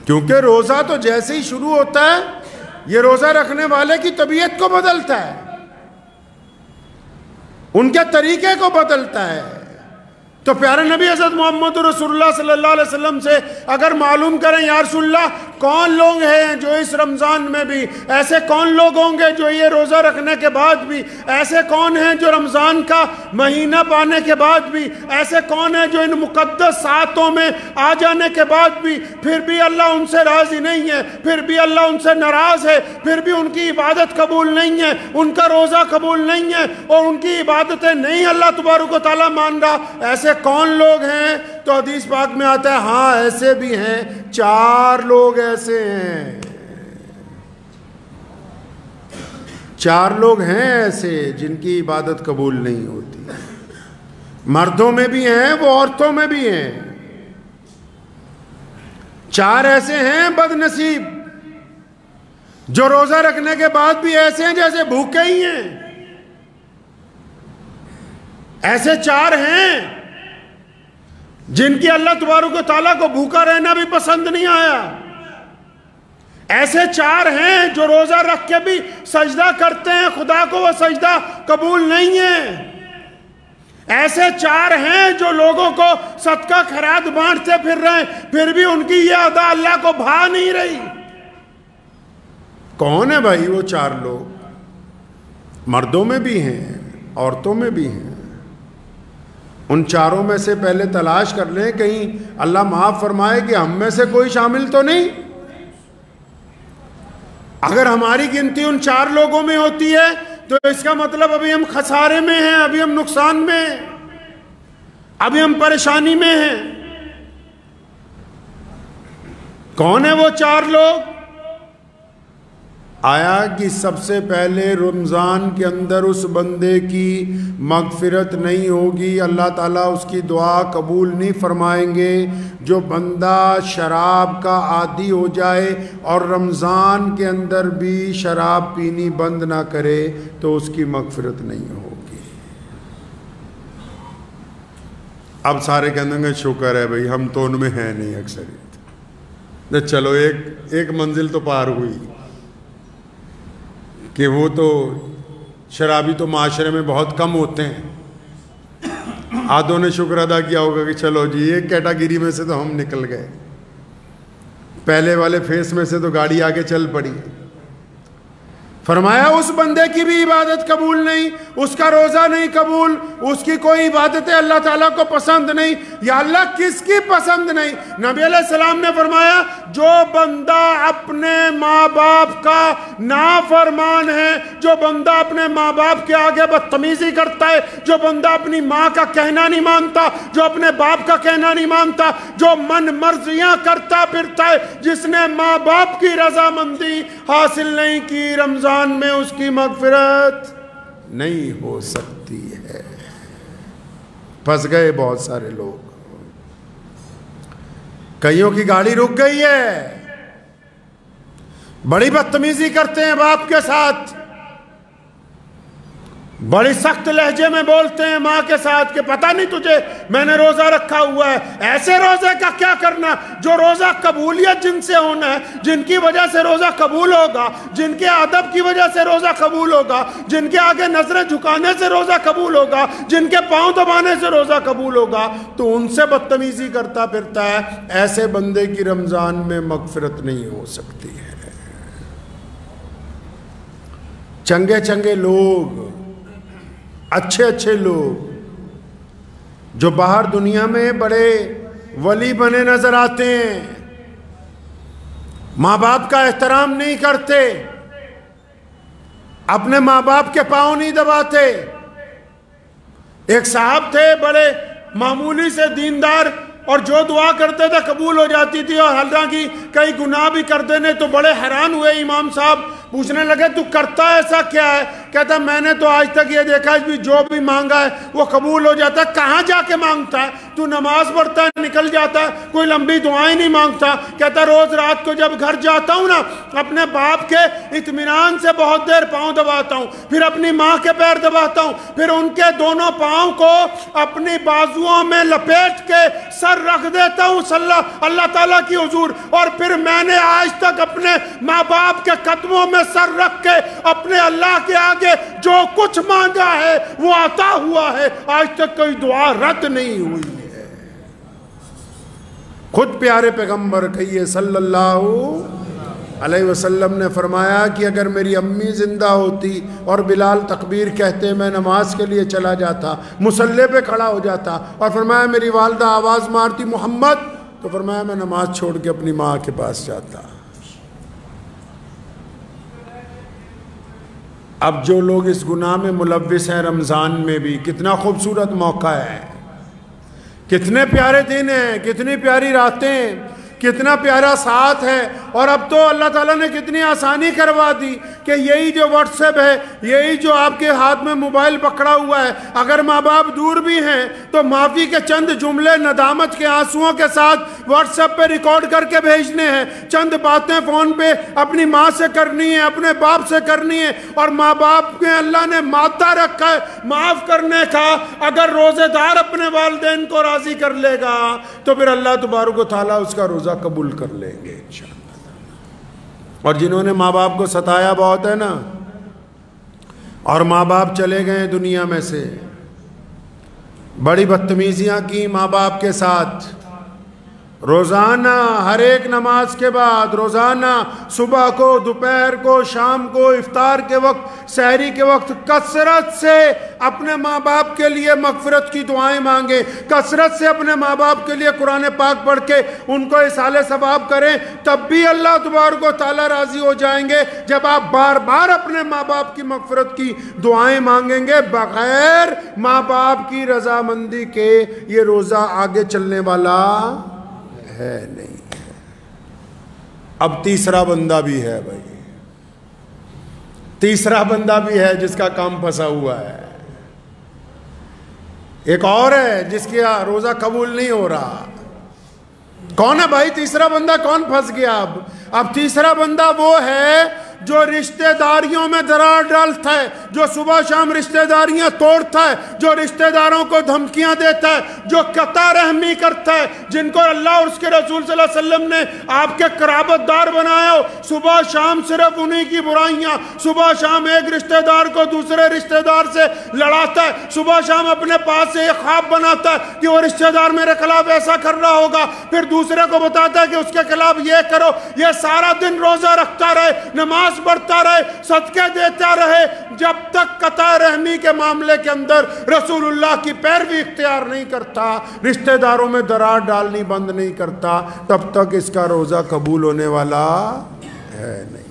کیونکہ روزہ تو جیسے ہی شروع ہوتا ہے یہ روزہ رکھنے والے کی طبیعت کو بدلتا ہے، ان کے طریقے کو بدلتا ہے۔ تو پیارے نبی حضرت محمد رسول اللہ صلی اللہ علیہ وسلم سے اگر معلوم کریں یا رسول اللہ کون لوگ ہیں جو اس رمضان میں بھی، ایسے کون لوگ ہوں گے جو یہ روزہ رکھنے کے بعد بھی، ایسے کون ہیں جو رمضان کا مہینہ پانے کے بعد بھی، ایسے کون ہیں جو ان مقدس ساعتوں میں آ جانے کے بعد بھی پھر بھی اللہ ان سے راضی نہیں ہے، پھر بھی اللہ ان سے ناراض ہے، پھر بھی ان کی عبادت قبول نہیں ہے، ان کا روزہ قبول نہیں ہے اور ان کی عبادتیں نہیں اللہ تبارک و تعالیٰ مان رہا، ایسے کون لوگ ہیں؟ تو حدیث پاک میں آتا ہے ہاں ایسے بھی ہیں، 4 لوگ ایسے ہیں، 4 لوگ ہیں ایسے جن کی عبادت قبول نہیں ہوتی، مردوں میں بھی ہیں وہ عورتوں میں بھی ہیں۔ 4 ایسے ہیں بد نصیب جو روزہ رکھنے کے بعد بھی ایسے ہیں جیسے بھوکے ہی ہیں۔ ایسے 4 ہیں جن کی اللہ تبارک و تعالیٰ کو بھوکا رہنا بھی پسند نہیں آیا۔ ایسے 4 ہیں جو روزہ رکھ کے بھی سجدہ کرتے ہیں، خدا کو وہ سجدہ قبول نہیں ہے۔ ایسے 4 ہیں جو لوگوں کو صدقہ خیرات بانٹتے پھر رہے ہیں، پھر بھی ان کی یہ ادا اللہ کو بھا نہیں رہی۔ کون ہے بھائی وہ 4 لوگ؟ مردوں میں بھی ہیں، عورتوں میں بھی ہیں۔ ان 4 میں سے پہلے تلاش کر لیں کہیں اللہ معاف فرمائے کہ ہم میں سے کوئی شامل تو نہیں۔ اگر ہماری گنتی ان 4 لوگوں میں ہوتی ہے تو اس کا مطلب ابھی ہم خسارے میں ہیں، ابھی ہم نقصان میں ہیں، ابھی ہم پریشانی میں ہیں۔ کون ہے وہ 4 لوگ؟ آیا کہ سب سے پہلے رمضان کے اندر اس بندے کی مغفرت نہیں ہوگی، اللہ تعالیٰ اس کی دعا قبول نہیں فرمائیں گے جو بندہ شراب کا عادی ہو جائے اور رمضان کے اندر بھی شراب پینی بند نہ کرے تو اس کی مغفرت نہیں ہوگی۔ اب سارے کہنے گے شکر ہے بھائی ہم تو ان میں ہیں نہیں اکثریت، چلو ایک منزل تو پار ہوئی کہ وہ تو شرابی تو معاشرے میں بہت کم ہوتے ہیں۔ آدھوں نے شکر ادا کیا ہوگا کہ چلو جی ایک کیٹاگری میں سے تو ہم نکل گئے، پہلے والے فیس میں سے تو گاڑی آگے چل پڑی۔ فرمایا اس بندے کی بھی عبادت قبول نہیں، اس کا روزہ نہیں قبول، اس کی کوئی عبادتیں اللہ تعالیٰ کو پسند نہیں۔ یا اللہ کس کی پسند نہیں؟ نبی علیہ السلام نے فرمایا جو بندہ اپنے ماں باپ کا نافرمان ہے، جو بندہ اپنے ماں باپ کے آگے بدتمیزی کرتا ہے، جو بندہ اپنی ماں کا کہنا نہیں مانتا، جو اپنے باپ کا کہنا نہیں مانتا، جو من مرضیاں کرتا پھرتا ہے، جس نے ماں باپ کی رضامندی حاصل نہیں کی، رمضان میں اس کی مغفرت نہیں ہو سکتی ہے۔ پھنس گئے بہت سارے لوگ، کئیوں کی گاڑی رک گئی ہے، بڑی بدتمیزی کرتے ہیں باپ کے ساتھ، بڑی سخت لہجے میں بولتے ہیں ماں کے ساتھ کہ پتہ نہیں تجھے میں نے روزہ رکھا ہوا ہے۔ ایسے روزے کا کیا کرنا جو روزہ قبولیت جن سے ہونا ہے، جن کی وجہ سے روزہ قبول ہوگا، جن کے ادب کی وجہ سے روزہ قبول ہوگا، جن کے آگے نظریں جھکانے سے روزہ قبول ہوگا، جن کے پاؤں دبانے سے روزہ قبول ہوگا، تو ان سے بدتمیزی کرتا پھرتا ہے۔ ایسے بندے کی رمضان میں مغفرت نہیں ہو سکتی ہے۔ چنگے چنگے لوگ، اچھے اچھے لوگ جو باہر دنیا میں بڑے ولی بنے نظر آتے ہیں، ماں باپ کا احترام نہیں کرتے، اپنے ماں باپ کے پاؤں نہیں دباتے۔ ایک صاحب تھے بڑے معمولی سے دیندار، اور جو دعا کرتے تھے قبول ہو جاتی تھی، اور حالانکہ کئی گناہ بھی کرتے نے، تو بڑے حیران ہوئے امام صاحب، پوچھنے لگے تو کرتا ایسا کیا ہے؟ کہتا میں نے تو آج تک یہ دیکھا ہے بھی جو بھی مانگا ہے وہ قبول ہو جاتا ہے. کہاں جا کے مانگتا ہے؟ تو نماز پڑھتا ہے نکل جاتا ہے, کوئی لمبی دعائیں نہیں مانگتا. کہتا روز رات کو جب گھر جاتا ہوں نا اپنے باپ کے اطمینان سے بہت دیر پاؤں دباتا ہوں, پھر اپنی ماں کے پیر دباتا ہوں, پھر ان کے دونوں پاؤں کو اپنی بازوؤں میں لپیٹ کے سر رکھ دیتا ہوں اللہ تعالیٰ کی حضور, اور پھر میں نے آج تک اپنے ماں باپ کے قدموں میں سر رکھ کے اپنے اللہ کے آگے جو کچھ مانگا ہے وہ عطا ہوا ہے, آج تک کوئی دعا رد نہیں ہوئی ہے. خود پیارے پیغمبر کہیے صلی اللہ علیہ وسلم نے فرمایا کہ اگر میری امی زندہ ہوتی اور بلال تکبیر کہتے میں نماز کے لیے چلا جاتا, مصلی پہ کھڑا ہو جاتا, اور فرمایا میری والدہ آواز مارتی محمد, تو فرمایا میں نماز چھوڑ کے اپنی ماں کے پاس جاتا. اب جو لوگ اس گناہ میں ملوث ہیں رمضان میں بھی, کتنا خوبصورت موقع ہے, کتنے پیارے دن ہیں, کتنی پیاری راتیں, کتنا پیارا ساتھ ہے. اور اب تو اللہ تعالیٰ نے کتنی آسانی کروا دی کہ یہی جو واٹس ایپ ہے, یہی جو آپ کے ہاتھ میں موبائل پکڑا ہوا ہے, اگر ماں باپ دور بھی ہیں تو معافی کے چند جملے ندامت کے آنسوؤں کے ساتھ واٹس ایپ پہ ریکارڈ کر کے بھیجنے ہیں, چند باتیں فون پہ اپنی ماں سے کرنی ہے, اپنے باپ سے کرنی ہے. اور ماں باپ میں اللہ نے مادہ رکھا ہے معاف کرنے کا, اگر روزے دار اپنے والدین کو راضی کر لے گا تو پھر اللہ تبارک و تعالیٰ اس کا روزہ قبول کر لیں گے انشاءاللہ. اور جنہوں نے ماں باپ کو ستایا بہت ہے نا, اور ماں باپ چلے گئے دنیا میں سے, بڑی بدتمیزیاں کی ماں باپ کے ساتھ, روزانہ ہر ایک نماز کے بعد, روزانہ صبح کو, دوپہر کو, شام کو, افطار کے وقت, سحری کے وقت کثرت سے اپنے ماں باپ کے لیے مغفرت کی دعائیں مانگیں, کثرت سے اپنے ماں باپ کے لیے قرآن پاک پڑھ کے ان کو اصالہ ثواب کریں, تب بھی اللہ تبارک و تعالیٰ راضی ہو جائیں گے جب آپ بار بار اپنے ماں باپ کی مغفرت کی دعائیں مانگیں گے. بغیر ماں باپ کی رضامندی کے یہ روزہ آگے چلنے والا ہے نہیں ہے. اب تیسرا بندہ بھی ہے بھائی, تیسرا بندہ بھی ہے جس کا کام پھنسا ہوا ہے. ایک اور ہے جس کا روزہ قبول نہیں ہو رہا. کون ہے بھائی تیسرا بندہ؟ کون پھنس گیا؟ اب تیسرا بندہ وہ ہے جو رشتہ داریوں میں دراڑ ڈالتا ہے, جو صبح شام رشتہ داریاں توڑتا ہے, جو رشتہ داروں کو دھمکیاں دیتا ہے, جو قطع رحمی کرتا ہے, جن کو اللہ اور اس کے رسول صلی اللہ علیہ وسلم نے آپ کے قرابت دار بنایا ہو. صبح شام صرف انہی کی برائیاں, صبح شام ایک رشتہ دار کو دوسرے رشتہ دار سے لڑاتا ہے, صبح شام اپنے پاس سے ایک خواب بناتا ہے کہ وہ رشتہ دار میرے خلاف ایسا کر رہا ہوگا, پھر دوسرے کو بتاتا ہے کہ اس کے خلاف یہ کرو. یہ سارا دن روزہ رکھتا رہے, نماز بڑھتا رہے, صدقے دیتا رہے, جب تک قطع رحمی کے معاملے کے اندر رسول اللہ کی پیروی اختیار نہیں کرتا, رشتہ داروں میں دراڑ ڈالنی بند نہیں کرتا, تب تک اس کا روزہ قبول ہونے والا ہے نہیں.